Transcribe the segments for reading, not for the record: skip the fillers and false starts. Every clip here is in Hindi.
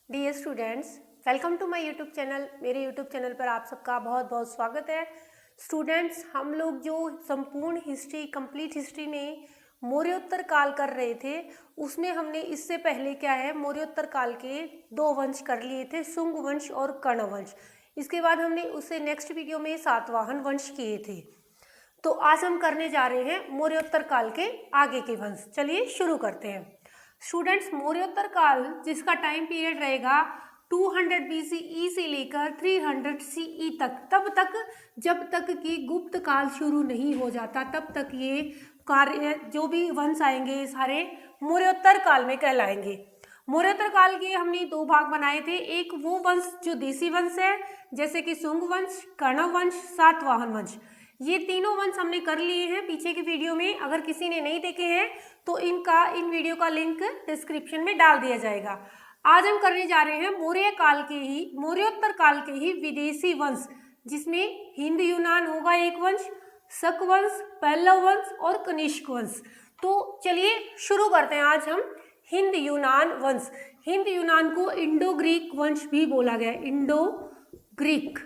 Dear students, welcome to my YouTube channel. मेरे यूट्यूब चैनल पर आप सबका बहुत बहुत स्वागत है। स्टूडेंट्स, हम लोग जो संपूर्ण हिस्ट्री, कंप्लीट हिस्ट्री में मौर्योत्तर काल कर रहे थे, उसमें हमने इससे पहले क्या है, मौर्योत्तर काल के दो वंश कर लिए थे, शुंग वंश और कर्ण वंश। इसके बाद हमने उससे नेक्स्ट वीडियो में सातवाहन वंश किए थे। तो आज हम करने जा रहे हैं मौर्योत्तर काल के आगे के वंश। चलिए शुरू करते हैं। स्टूडेंट्स, मौर्योत्तर काल जिसका टाइम पीरियड रहेगा 200 BCE से लेकर 300 CE तक, तब तक जब तक कि गुप्त काल शुरू नहीं हो जाता, तब तक ये कार्य जो भी वंश आएंगे सारे मौर्योत्तर काल में कहलाएंगे। मौर्योत्तर काल के हमने दो भाग बनाए थे। एक वो वंश जो देसी वंश है, जैसे कि शुंग वंश, कर्ण वंश, सातवाहन वंश। ये तीनों वंश हमने कर लिए हैं पीछे की वीडियो में। अगर किसी ने नहीं देखे हैं तो इन वीडियो का लिंक डिस्क्रिप्शन में डाल दिया जाएगा। आज हम करने जा रहे हैं मौर्योत्तर काल के ही विदेशी वंश, जिसमें हिंद यूनान होगा एक वंश, शक वंश, पल्लव वंश और कनिष्क वंश। तो चलिए शुरू करते हैं। आज हम हिंद यूनान वंश। हिंद यूनान को इंडो ग्रीक वंश भी बोला गया, इंडो ग्रीक,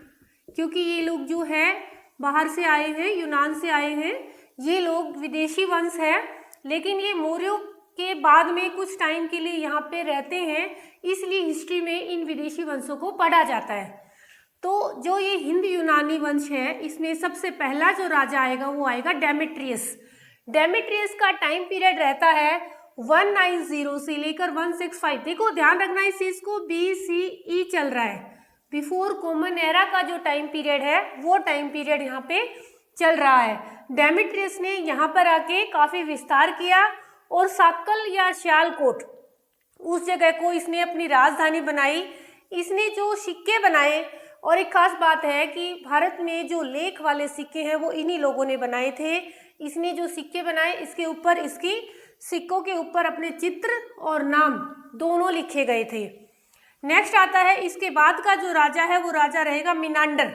क्योंकि ये लोग जो है बाहर से आए हैं, यूनान से आए हैं। ये लोग विदेशी वंश है, लेकिन ये मौर्यों के बाद में कुछ टाइम के लिए यहाँ पे रहते हैं, इसलिए हिस्ट्री में इन विदेशी वंशों को पढ़ा जाता है। तो जो ये हिंद यूनानी वंश है, इसमें सबसे पहला जो राजा आएगा वो आएगा डेमेट्रियस। डेमेट्रियस का टाइम पीरियड रहता है 190 से लेकर 165। देखो ध्यान रखना इस चीज को, BCE चल रहा है, बिफोर कॉमन एरा का जो टाइम पीरियड है वो टाइम पीरियड यहाँ पे चल रहा है। डेमेट्रियस ने यहाँ पर आके काफी विस्तार किया और साकल या सियालकोट उस जगह को इसने अपनी राजधानी बनाई। इसने जो सिक्के बनाए, और एक खास बात है कि भारत में जो लेख वाले सिक्के हैं वो इन्हीं लोगों ने बनाए थे। इसने जो सिक्के बनाए, इसके ऊपर, इसकी सिक्कों के ऊपर अपने चित्र और नाम दोनों लिखे गए थे। नेक्स्ट आता है, इसके बाद का जो राजा है वो राजा रहेगा मिनांडर।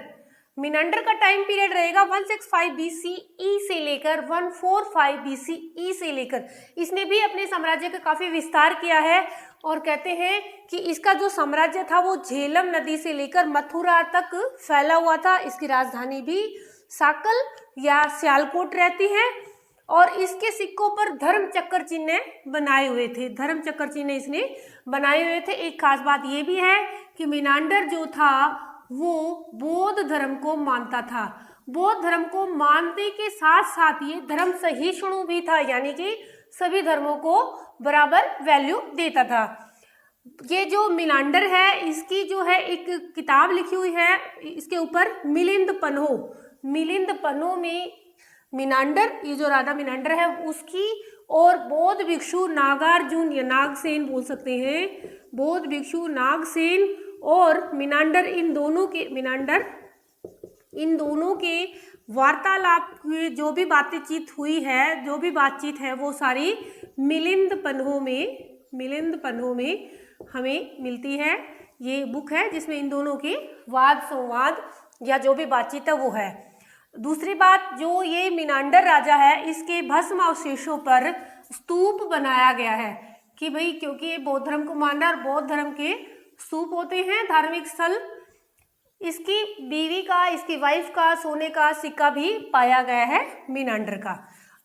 मिनांडर का टाइम पीरियड रहेगा 165 BCE से लेकर 145 BCE से लेकर। इसने भी अपने साम्राज्य का काफी विस्तार किया है, और कहते हैं कि इसका जो साम्राज्य था वो झेलम नदी से लेकर मथुरा तक फैला हुआ था। इसकी राजधानी भी साकल या सियालकोट रहती है, और इसके सिक्कों पर धर्म चक्र चिन्ह बनाए हुए थे। धर्म चक्र चिन्ह इसने बनाए हुए थे। एक खास बात ये भी है कि मिनांडर जो था वो बौद्ध धर्म को मानता था। बौद्ध धर्म को मानने के साथ साथ ये धर्म सहिष्णु भी था, यानी कि सभी धर्मों को बराबर वैल्यू देता था। ये जो मिनांडर है, इसकी जो है एक किताब लिखी हुई है इसके ऊपर, मिलिंद पन्हो में मिनांडर, ये जो राजा मिनांडर है उसकी, और बौद्ध भिक्षु नागार्जुन या नागसेन बोल सकते हैं, बौद्ध भिक्षु नागसेन और मिनांडर, इन दोनों के वार्तालाप की जो भी बातचीत है वो सारी मिलिंद पन्हो में हमें मिलती है। ये बुक है जिसमें इन दोनों के वाद संवाद या जो भी बातचीत है वो है। दूसरी बात, जो ये मिनांडर राजा है, इसके भस्म अवशेषों पर स्तूप बनाया गया है कि भाई, क्योंकि ये बौद्ध धर्म को मान रहा है और बौद्ध धर्म के स्तूप होते हैं धार्मिक स्थल। इसकी बीवी का, इसकी वाइफ का सोने का सिक्का भी पाया गया है मिनांडर का।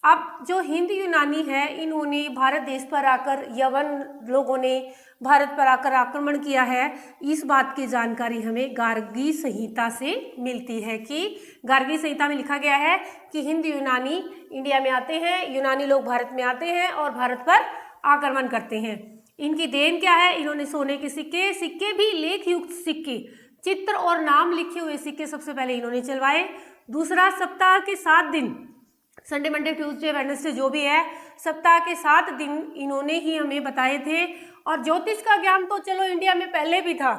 अब जो हिंद यूनानी है, इन्होंने भारत देश पर आकर, यवन लोगों ने भारत पर आकर आक्रमण किया है। इस बात की जानकारी हमें गार्गी संहिता से मिलती है कि गार्गी संहिता में लिखा गया है कि हिंद यूनानी इंडिया में आते हैं, यूनानी लोग भारत में आते हैं और भारत पर आक्रमण करते हैं। इनकी देन क्या है, इन्होंने सोने के सिक्के भी लेख युक्त सिक्के, चित्र और नाम लिखे हुए सिक्के सबसे पहले इन्होंने चलवाए। दूसरा, सप्ताह के 7 दिन, संडे, मंडे, ट्यूसडे, वेडनेसडे जो भी है, सप्ताह के 7 दिन इन्होंने ही हमें बताए थे। और ज्योतिष का ज्ञान तो चलो इंडिया में पहले भी था,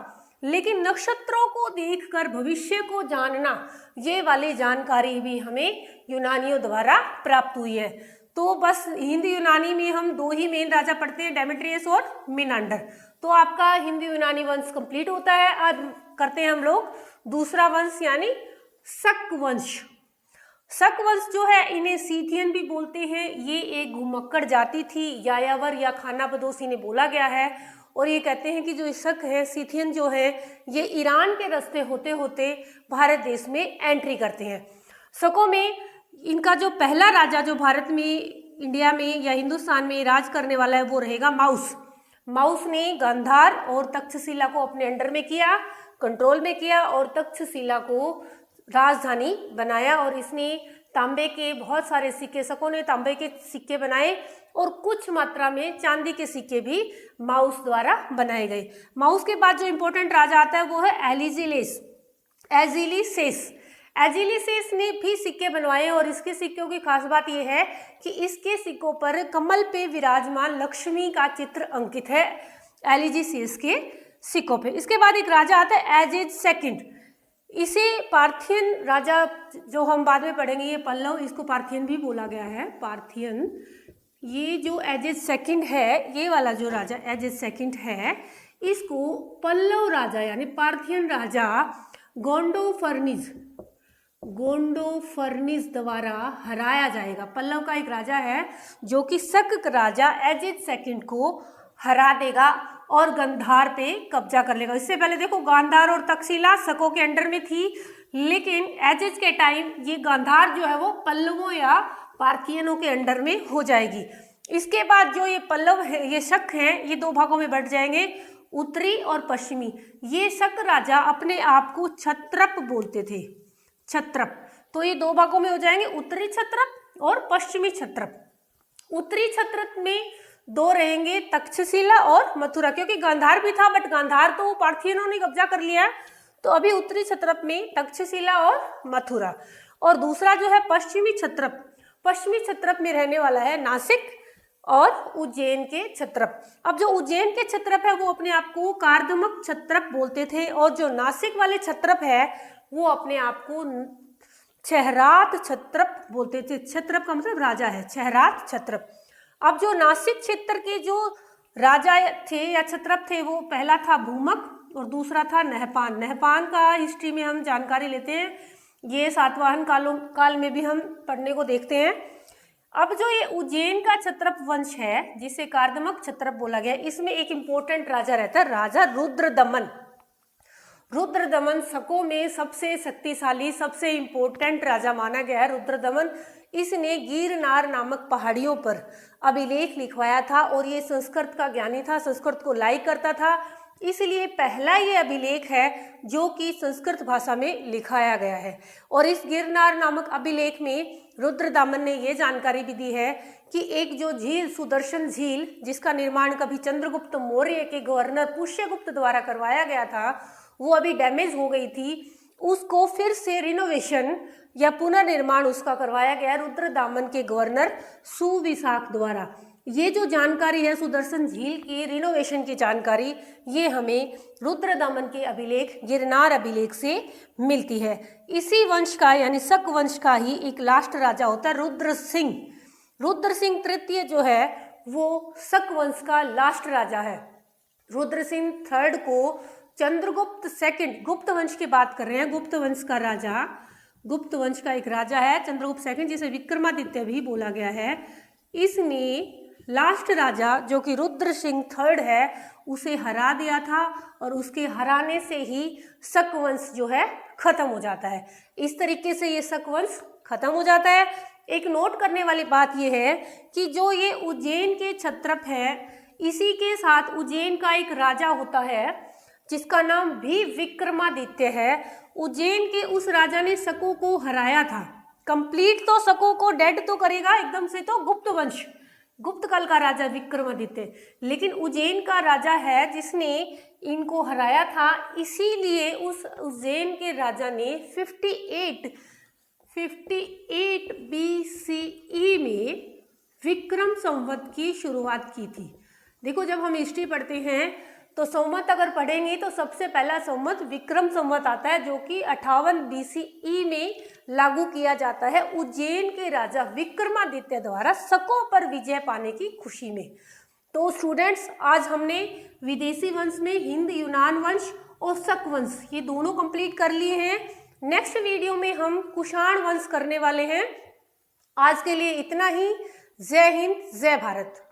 लेकिन नक्षत्रों को देखकर भविष्य को जानना, ये वाली जानकारी भी हमें यूनानियों द्वारा प्राप्त हुई है। तो बस हिंद यूनानी में हम दो ही मेन राजा पढ़ते हैं, डेमेट्रियस और मिनांडर। तो आपका हिंद यूनानी वंश कंप्लीट होता है। अब करते हैं हम लोग दूसरा वंश, यानी शक वंश। शक वंश जो है, इन्हें सीथियन भी बोलते हैं। ये एक घुमक्कड़ जाति थी, यायावर या खानाबदोश इन्हें बोला गया है, और ये कहते हैं कि जो शक है, सिथियन जो है, ये ईरान के रास्ते होते होते भारत देश में एंट्री करते हैं। शकों में इनका जो पहला राजा जो भारत में, इंडिया में या हिंदुस्तान में राज करने वाला है वो रहेगा माउस। माउस ने गांधार और तक्षशिला को अपने अंडर में किया, कंट्रोल में किया और तक्षशिला को राजधानी बनाया। और इसने तांबे के बहुत सारे सिक्के, शकों ने तांबे के सिक्के बनाए और कुछ मात्रा में चांदी के सिक्के भी माउस द्वारा बनाए गए। माउस के बाद जो इंपॉर्टेंट राजा आता है वो है एजिलिसेस ने भी सिक्के बनवाए और इसके सिक्कों की खास बात यह है कि इसके सिक्कों पर कमल पे विराजमान लक्ष्मी का चित्र अंकित है, एजिलिसेस के सिक्कों पे। इसके बाद एक राजा आता है एजेज सेकंड। इसे पार्थियन राजा, जो हम बाद में पढ़ेंगे, ये पल्लव, इसको पार्थियन भी बोला गया है, पार्थियन। ये जो एजेज सेकंड है, ये वाला जो राजा एजेज सेकंड है, इसको पल्लव राजा यानी पार्थियन राजा गोंडोफर्निस द्वारा हराया जाएगा। पल्लव का एक राजा है जो कि शक राजा एजेज सेकंड को हरा देगा और गांधार पे कब्जा कर लेगा। इससे पहले देखो, गांधार और तक्षशिला शकों के अंडर में थी, लेकिन एजेज के टाइम ये गांधार जो है वो पल्लवों या पार्थियनों के अंडर में हो जाएगी। इसके बाद जो ये पल्लव है, ये शक हैं, ये दो भागों में बंट जाएंगे, उत्तरी और पश्चिमी। ये शक राजा अपने आप को क्षत्रप बोलते थे, क्षत्रप। तो ये दो भागों में हो जाएंगे, उत्तरी क्षत्रप और पश्चिमी क्षत्रप। उत्तरी क्षत्रप में दो रहेंगे, तक्षशिला और मथुरा, क्योंकि गांधार भी था बट गांधार तो पार्थियनों ने कब्जा कर लिया है। तो अभी उत्तरी क्षत्रप में तक्षशिला और मथुरा। और दूसरा जो है पश्चिमी क्षत्रप, पश्चिमी क्षत्रप में रहने वाला है नासिक और उज्जैन के क्षत्रप। अब जो उज्जैन के क्षत्रप है वो अपने आप को कार्दमक क्षत्रप बोलते थे और जो नासिक वाले क्षत्रप है वो अपने आप को छहरात क्षत्रप बोलते थे। क्षत्रप का मतलब राजा है, छहरात क्षत्रप। अब जो नासिक क्षेत्र के जो राजा थे या क्षत्रप थे, वो पहला था भूमक और दूसरा था नहपान। नहपान का हिस्ट्री में हम जानकारी लेते हैं, ये सातवाहन काल में भी हम पढ़ने को देखते हैं। अब जो ये उज्जैन का क्षत्रप वंश है जिसे कार्दमक क्षत्रप बोला गया, इसमें एक इंपॉर्टेंट राजा रहता है, राजा रुद्रदमन। रुद्रदमन शकों में सबसे शक्तिशाली, सबसे इंपॉर्टेंट राजा माना गया है रुद्रदमन। इसने गिरनार नामक पहाड़ियों पर अभिलेख लिखवाया था और ये संस्कृत का ज्ञानी था, संस्कृत को लाइक करता था, इसलिए पहला ये अभिलेख है जो कि संस्कृत भाषा में लिखाया गया है। और इस गिरनार नामक अभिलेख में रुद्रदमन ने ये जानकारी भी दी है कि एक जो झील, सुदर्शन झील, जिसका निर्माण कभी चंद्रगुप्त मौर्य के गवर्नर पुष्यगुप्त द्वारा करवाया गया था, वो अभी डैमेज हो गई थी, उसको फिर से रिनोवेशन या पुनर्निर्माण उसका करवाया गया रुद्रदामन के गवर्नर सुविशाख द्वारा। ये जो जानकारी है सुदर्शन झील की रिनोवेशन की जानकारी, ये हमें रुद्रदामन के अभिलेख, गिरनार अभिलेख से मिलती है। इसी वंश का यानी शक वंश का ही एक लास्ट राजा होता है रुद्र सिंह। रुद्र सिंह तृतीय जो है वो शक वंश का लास्ट राजा है। रुद्र सिंह थर्ड को चंद्रगुप्त सेकंड, गुप्त वंश की बात कर रहे हैं, गुप्त वंश का राजा, गुप्त वंश का एक राजा है चंद्रगुप्त सेकंड, जिसे विक्रमादित्य भी बोला गया है। इसने लास्ट राजा जो कि रुद्र सिंह थर्ड है उसे हरा दिया था और उसके हराने से ही शक वंश जो है खत्म हो जाता है। इस तरीके से ये शक वंश खत्म हो जाता है। एक नोट करने वाली बात यह है कि जो ये उज्जैन के क्षत्रप है, इसी के साथ उज्जैन का एक राजा होता है जिसका नाम भी विक्रमादित्य है। उज्जैन के उस राजा ने शकों को हराया था। कंप्लीट तो शकों को डेड तो करेगा एकदम से तो गुप्त वंश, गुप्त काल का राजा विक्रमादित्य, लेकिन उज्जैन का राजा है जिसने इनको हराया था। इसीलिए उस उज्जैन के राजा ने 58 BCE में विक्रम संवत की शुरुआत की थी। देखो, जब हम हिस्ट्री पढ़ते हैं तो संवत अगर पढ़ेंगे तो सबसे पहला संवत विक्रम संवत आता है जो कि 58 BCE में लागू किया जाता है उज्जैन के राजा विक्रमादित्य द्वारा शकों पर विजय पाने की खुशी में। तो स्टूडेंट्स, आज हमने विदेशी वंश में हिंद यूनान वंश और शक वंश ये दोनों कंप्लीट कर लिए हैं। नेक्स्ट वीडियो में हम कुषाण वंश करने वाले हैं। आज के लिए इतना ही। जय हिंद, जय भारत।